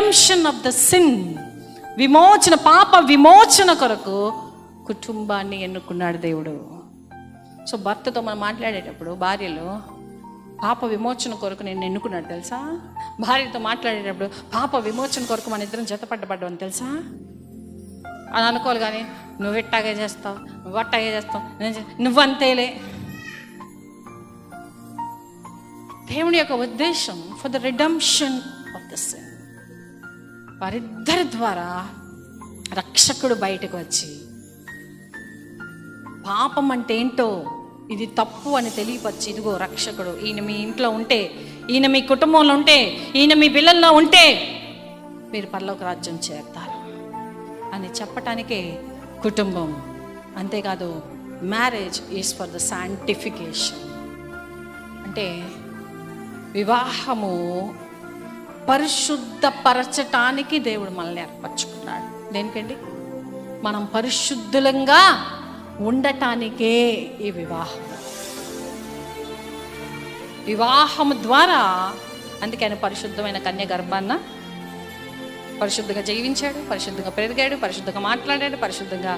Redemption of the sin, విమోచన, పాప విమోచన కొరకు కుటుంబాన్ని ఎన్నుకున్నాడు దేవుడు. సో భర్తతో మనం మాట్లాడేటప్పుడు భార్యలు పాప విమోచన కొరకు నేను ఎన్నుకున్నాడు తెలుసా? భార్యతో మాట్లాడేటప్పుడు పాప విమోచన కొరకు మన ఇద్దరం జతపడ్డని తెలుసా అని అనుకోవాలి. కానీ నువ్వు ఇట్టాగే చేస్తావు, నువ్వు అట్టాగే చేస్తావు, నువ్వంతేలే. దేవుని యొక్క ఉద్దేశం for the redemption of the sin. వారిద్దరి ద్వారా రక్షకుడు బయటకు వచ్చి పాపం అంటే ఏంటో, ఇది తప్పు అని తెలియపరిచి, ఇదిగో రక్షకుడు, ఈయన మీ ఇంట్లో ఉంటే, ఈయన మీ కుటుంబంలో ఉంటే, ఈయన మీ పిల్లల్లో ఉంటే మీరు పరలోక రాజ్యం చేరుతారు అని చెప్పటానికే కుటుంబం. అంతేకాదు marriage is for the sanctification. అంటే వివాహము పరిశుద్ధపరచటానికి దేవుడు మనల్ని ఏర్పరచుకున్నాడు. దేనికండి? మనం పరిశుద్ధులంగా ఉండటానికే ఈ వివాహము ద్వారా. అందుకే ఆయన పరిశుద్ధమైన కన్య గర్భాన్న పరిశుద్ధంగా జీవించాడు, పరిశుద్ధంగా పెరిగాడు, పరిశుద్ధంగా మాట్లాడాడు, పరిశుద్ధంగా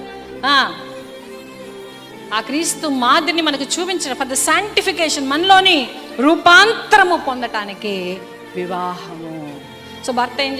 ఆ క్రీస్తు మాదిరిని మనకు చూపించిన ఫర్ ద శాంటిఫికేషన్, మనలోని రూపాంతరము పొందటానికి వివాహము. సో భర్త ఏం